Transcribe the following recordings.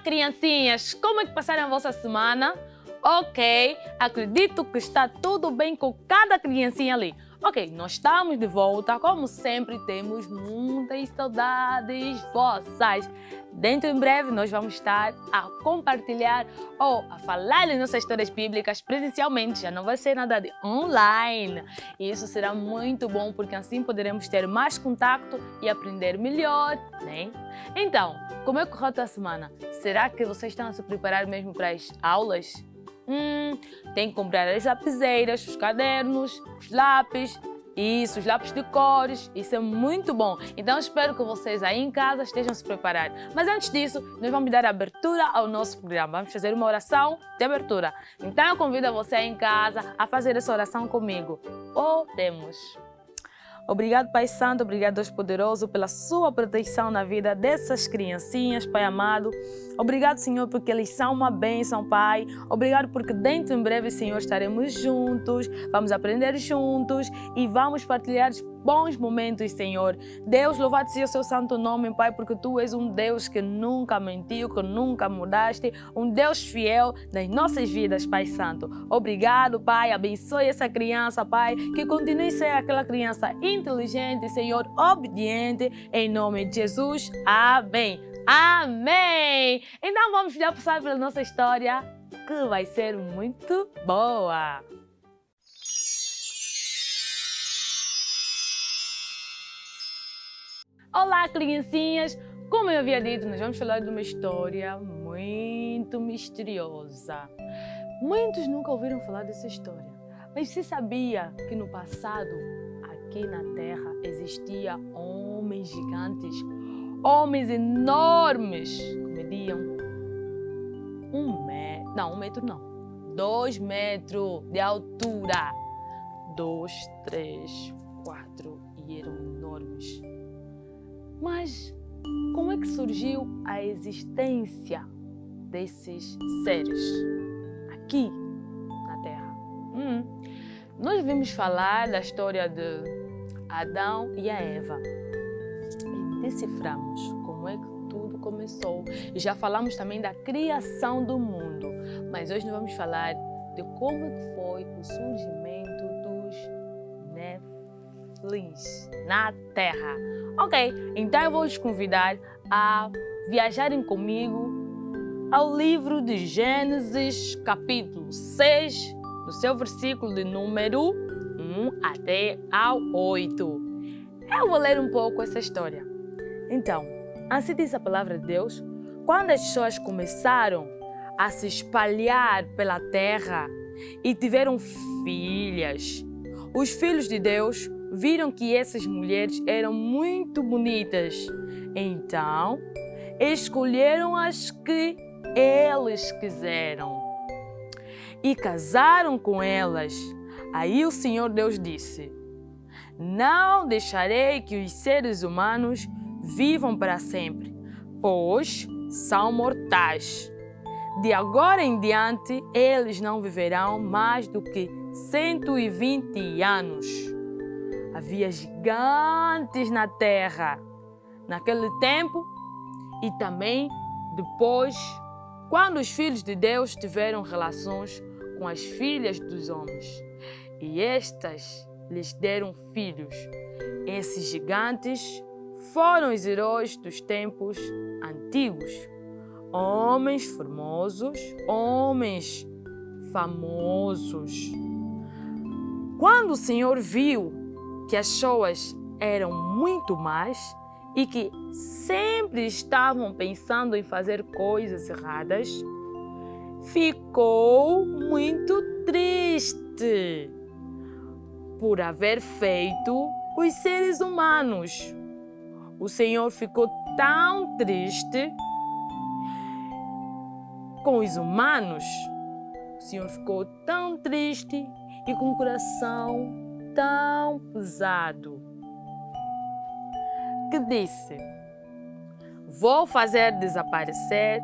criancinhas, como é que passaram a vossa semana? Ok, acredito que está tudo bem com cada criancinha ali. Ok, nós estamos de volta, como sempre temos muitas saudades vossas. Dentro em breve nós vamos estar a compartilhar ou a falar de nossas histórias bíblicas presencialmente, já não vai ser nada de online. E isso será muito bom porque assim poderemos ter mais contato e aprender melhor, né? Então, como é que correu a tua semana? Será que vocês estão a se preparar mesmo para as aulas? Tem que comprar as lapiseiras, os cadernos, os lápis, isso, os lápis de cores, isso é muito bom. Então espero que vocês aí em casa estejam se preparando. Mas antes disso, nós vamos dar abertura ao nosso programa. Vamos fazer uma oração de abertura. Então eu convido você aí em casa a fazer essa oração comigo. Oremos. Obrigado, Pai Santo, obrigado, Deus Poderoso, pela sua proteção na vida dessas criancinhas, Pai amado. Obrigado, Senhor, porque eles são uma bênção, Pai. Obrigado porque dentro em breve, Senhor, estaremos juntos, vamos aprender juntos e vamos partilhar bons momentos, Senhor. Deus, louvado seja o seu santo nome, Pai, porque Tu és um Deus que nunca mentiu, que nunca mudaste, um Deus fiel nas nossas vidas, Pai Santo. Obrigado, Pai, abençoe essa criança, Pai, que continue a ser aquela criança inteligente, Senhor, obediente, em nome de Jesus. Amém. Amém! Então vamos já passar pela nossa história, que vai ser muito boa. Olá, criancinhas! Como eu havia dito, nós vamos falar de uma história muito misteriosa. Muitos nunca ouviram falar dessa história, mas você sabia que no passado, aqui na Terra, existiam homens gigantes, homens enormes, que mediam 2 metros de altura. 2, 3, 4 e eram enormes. Mas como é que surgiu a existência desses seres aqui na Terra? Nós vimos falar da história de Adão e a Eva e deciframos como é que tudo começou. E já falamos também da criação do mundo, mas hoje nós vamos falar de como é que foi o surgimento dos Nefilins na Terra. Ok, então eu vou lhes convidar a viajarem comigo ao livro de Gênesis, capítulo 6, no seu versículo de número 1 até ao 8. Eu vou ler um pouco essa história. Então, assim diz a palavra de Deus, quando as pessoas começaram a se espalhar pela terra e tiveram filhas, os filhos de Deus viram que essas mulheres eram muito bonitas. Então, escolheram as que eles quiseram e casaram com elas. Aí o Senhor Deus disse: não deixarei que os seres humanos vivam para sempre, pois são mortais. De agora em diante, eles não viverão mais do que 120 anos. Havia gigantes na terra naquele tempo e também depois, quando os filhos de Deus tiveram relações com as filhas dos homens e estas lhes deram filhos. Esses gigantes foram os heróis dos tempos antigos, homens formosos, homens famosos. Quando o Senhor viu que as pessoas eram muito más e que sempre estavam pensando em fazer coisas erradas, ficou muito triste por haver feito os seres humanos. O Senhor ficou tão triste com os humanos. O Senhor ficou tão triste e com o coração tão pesado que disse: vou fazer desaparecer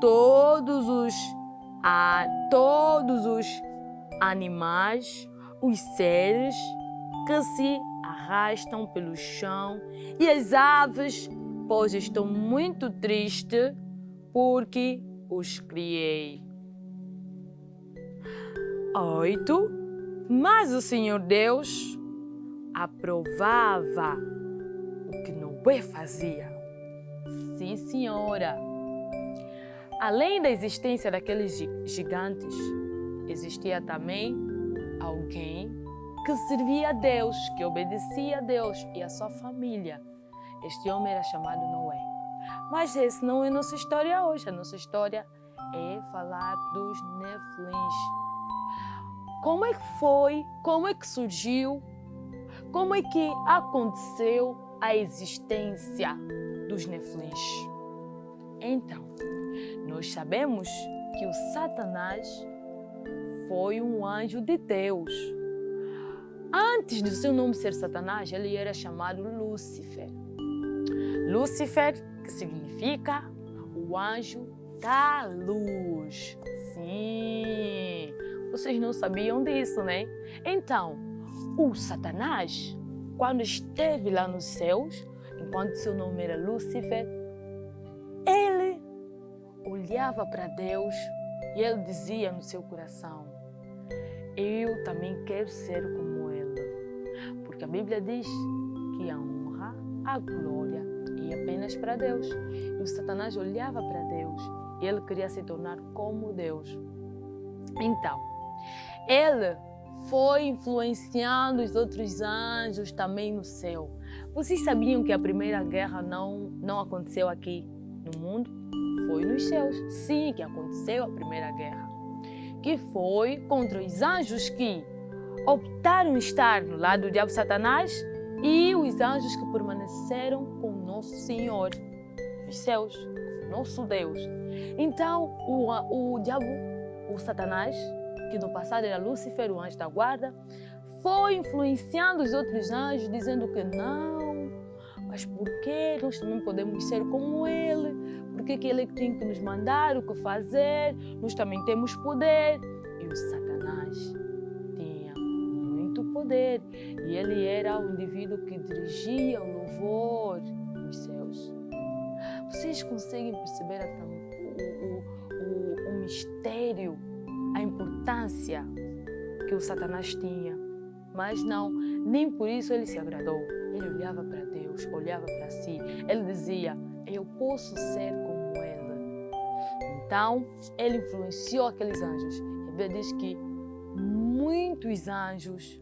todos os animais, os seres que se arrastam pelo chão e as aves, pois estou muito triste porque os criei. 8. Mas o Senhor Deus aprovava o que Noé fazia. Sim, senhora. Além da existência daqueles gigantes, existia também alguém que servia a Deus, que obedecia a Deus e a sua família. Este homem era chamado Noé. Mas essa não é a nossa história hoje. A nossa história é falar dos Nefilins. Como é que foi? Como é que surgiu? Como é que aconteceu a existência dos Nefilins? Então, nós sabemos que o Satanás foi um anjo de Deus. Antes do seu nome ser Satanás, ele era chamado Lúcifer. Lúcifer, que significa o anjo da luz. Sim, vocês não sabiam disso, né? Então, o Satanás, quando esteve lá nos céus, enquanto seu nome era Lúcifer, ele olhava para Deus e ele dizia no seu coração: eu também quero ser como ele. Porque a Bíblia diz que a honra, a glória é apenas para Deus. E o Satanás olhava para Deus e ele queria se tornar como Deus. Então, ele foi influenciando os outros anjos também no céu. Vocês sabiam que a primeira guerra não aconteceu aqui no mundo? Foi nos céus. Sim, que aconteceu a primeira guerra. Que foi contra os anjos que optaram estar no lado do diabo Satanás e os anjos que permaneceram com o nosso Senhor nos céus, nosso Deus. Então, o diabo, o Satanás, que no passado era Lúcifer, o anjo da guarda, foi influenciando os outros anjos, dizendo que não, mas por que nós também podemos ser como ele? Por que ele tem que nos mandar o que fazer? Nós também temos poder. E o Satanás tinha muito poder. E ele era o indivíduo que dirigia o louvor nos céus. Vocês conseguem perceber o mistério, a importância que o Satanás tinha? Mas não, nem por isso ele se agradou. Ele olhava para Deus, olhava para si. Ele dizia: eu posso ser como ele. Então, ele influenciou aqueles anjos. A Bíblia diz que muitos anjos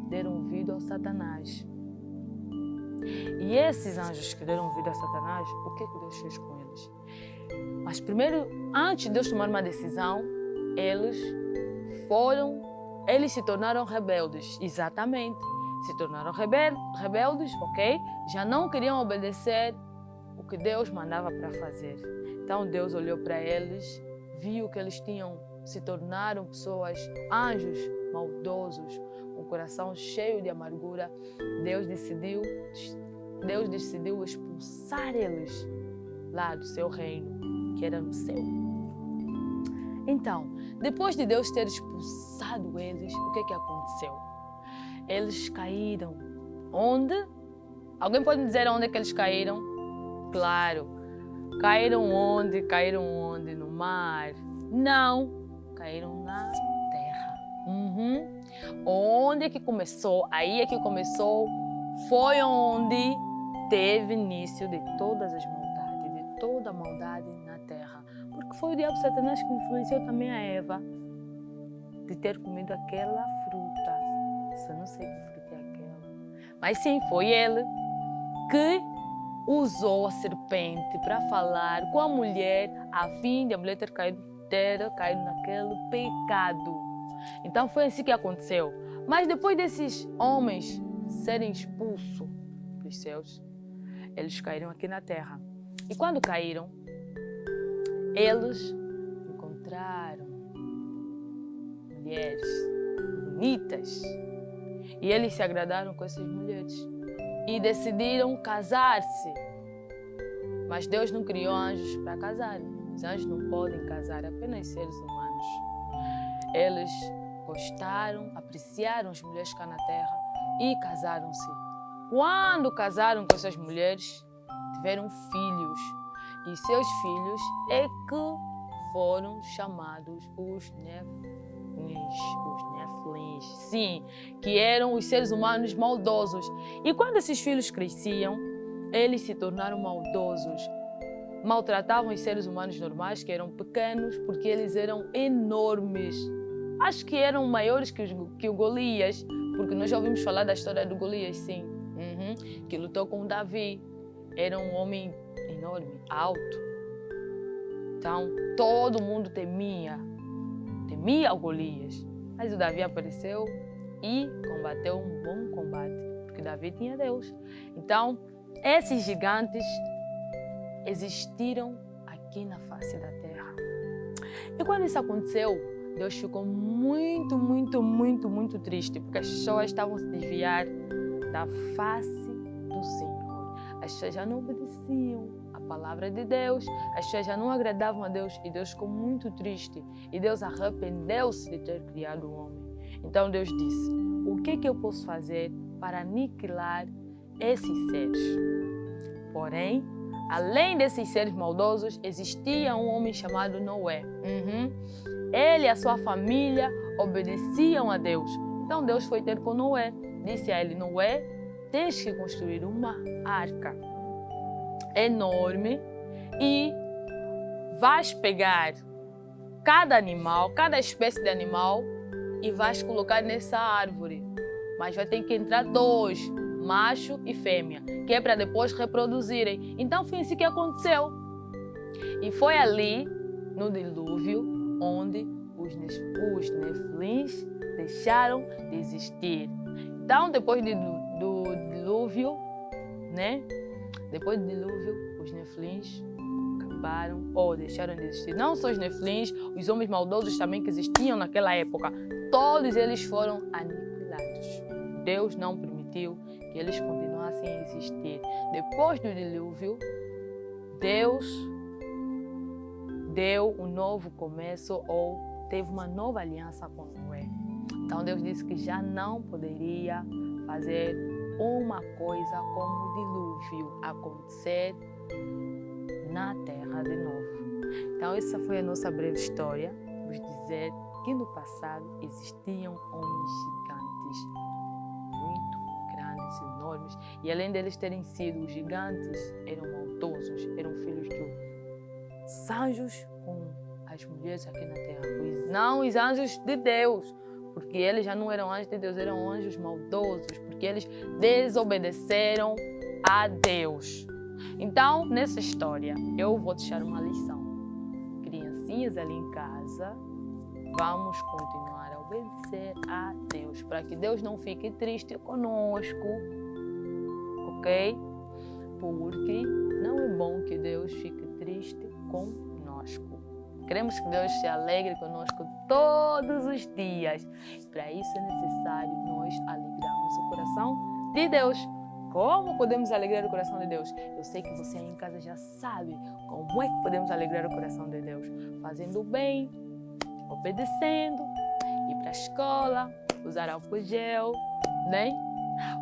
deram ouvido ao Satanás. E esses anjos que deram ouvido a Satanás, o que Deus fez com eles? Mas primeiro, antes de Deus tomar uma decisão, eles se tornaram rebeldes. Exatamente. Se tornaram rebeldes, ok? Já não queriam obedecer o que Deus mandava para fazer. Então Deus olhou para eles, viu que eles se tornaram pessoas, anjos maldosos, com o coração cheio de amargura. Deus decidiu expulsar eles lá do seu reino, que era no céu. Então, depois de Deus ter expulsado eles, o que aconteceu? Eles caíram. Onde? Alguém pode me dizer onde é que eles caíram? Claro. Caíram onde? Caíram onde? No mar? Não. Caíram na terra. Onde é que começou? Aí é que começou. Foi onde teve início de todas as maldades, de toda a maldade na terra. Porque foi o diabo Satanás que influenciou também a Eva de ter comido aquela fruta. Eu não sei que fruta é aquela. Mas sim, foi ele que usou a serpente para falar com a mulher, a fim de a mulher ter caído naquele pecado. Então foi assim que aconteceu. Mas depois desses homens serem expulsos dos céus, eles caíram aqui na terra. E quando caíram, eles encontraram mulheres bonitas. E eles se agradaram com essas mulheres e decidiram casar-se. Mas Deus não criou anjos para casar. Os anjos não podem casar, apenas seres humanos. Eles gostaram, apreciaram as mulheres cá na terra e casaram-se. Quando casaram com essas mulheres, tiveram filhos. E seus filhos é que foram chamados os Nefilins, sim, que eram os seres humanos maldosos. E quando esses filhos cresciam, eles se tornaram maldosos. Maltratavam os seres humanos normais, que eram pequenos, porque eles eram enormes. Acho que eram maiores que o Golias, porque nós já ouvimos falar da história do Golias, sim, que lutou com Davi. Era um homem enorme, alto. Então, todo mundo temia o Golias. Mas o Davi apareceu e combateu um bom combate, porque Davi tinha Deus. Então, esses gigantes existiram aqui na face da terra. E quando isso aconteceu, Deus ficou muito, muito, muito, muito triste, porque as pessoas estavam a se desviar da face do Senhor. As pessoas já não obedeciam a palavra de Deus, as pessoas já não agradavam a Deus e Deus ficou muito triste. E Deus arrependeu-se de ter criado o homem. Então Deus disse: o que eu posso fazer para aniquilar esses seres? Porém, além desses seres maldosos, existia um homem chamado Noé. Ele e a sua família obedeciam a Deus. Então Deus foi ter com Noé. Disse a ele: Noé, tens que construir uma arca enorme e vais pegar cada animal, cada espécie de animal e vais colocar nessa árvore. Mas vai ter que entrar 2, macho e fêmea, que é para depois reproduzirem. Então foi isso que aconteceu. E foi ali, no dilúvio, onde os Nefilins deixaram de existir. Então, depois do dilúvio, Depois do dilúvio, os Nefilins acabaram ou deixaram de existir. Não só os Nefilins, os homens maldosos também que existiam naquela época. Todos eles foram aniquilados. Deus não permitiu que eles continuassem a existir. Depois do dilúvio, Deus deu um novo começo ou teve uma nova aliança com Noé. Então Deus disse que já não poderia fazer uma coisa como o dilúvio acontecer na terra de novo. Então essa foi a nossa breve história, vos dizer que no passado existiam homens gigantes, muito grandes, enormes, e além deles terem sido os gigantes, eram maldosos, eram filhos dos anjos com as mulheres aqui na terra, pois não os anjos de Deus, porque eles já não eram anjos de Deus, eram anjos maldosos, porque eles desobedeceram a Deus. Então, nessa história, eu vou deixar uma lição. Criancinhas ali em casa, vamos continuar a obedecer a Deus, para que Deus não fique triste conosco, ok? Porque não é bom que Deus fique triste conosco. Queremos que Deus se alegre conosco todos os dias. Para isso é necessário nós alegrarmos o coração de Deus. Como podemos alegrar o coração de Deus? Eu sei que você aí em casa já sabe como é que podemos alegrar o coração de Deus. Fazendo o bem, obedecendo, ir para a escola, usar álcool gel,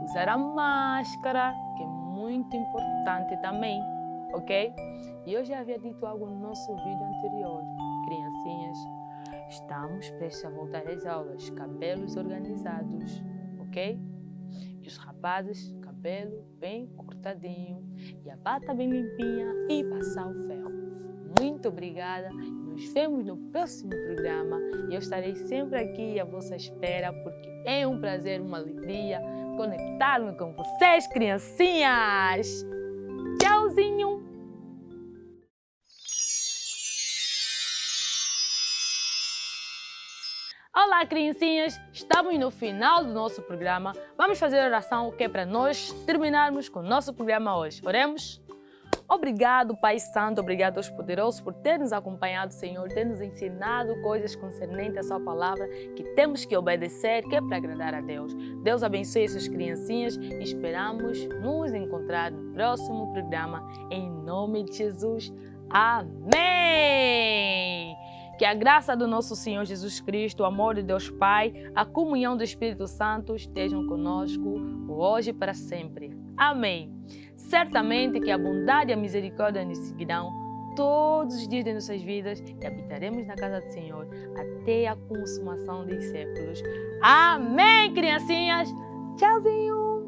usar a máscara, que é muito importante também, ok? E eu já havia dito algo no nosso vídeo anterior. Criancinhas, estamos prestes a voltar às aulas, cabelos organizados, ok? E os rapazes, cabelo bem cortadinho e a bata bem limpinha e passar o ferro. Muito obrigada, nos vemos no próximo programa e eu estarei sempre aqui à vossa espera porque é um prazer, uma alegria conectar-me com vocês, criancinhas! Tchauzinho! Olá, criancinhas! Estamos no final do nosso programa. Vamos fazer a oração que é para nós terminarmos com o nosso programa hoje. Oremos? Obrigado, Pai Santo, obrigado, Deus Poderoso, por ter nos acompanhado, Senhor, ter nos ensinado coisas concernentes à Sua palavra que temos que obedecer, que é para agradar a Deus. Deus abençoe essas criancinhas e esperamos nos encontrar no próximo programa. Em nome de Jesus. Amém! Que a graça do nosso Senhor Jesus Cristo, o amor de Deus Pai, a comunhão do Espírito Santo estejam conosco hoje e para sempre. Amém. Certamente que a bondade e a misericórdia nos seguirão todos os dias de nossas vidas e habitaremos na casa do Senhor até a consumação dos séculos. Amém, criancinhas! Tchauzinho!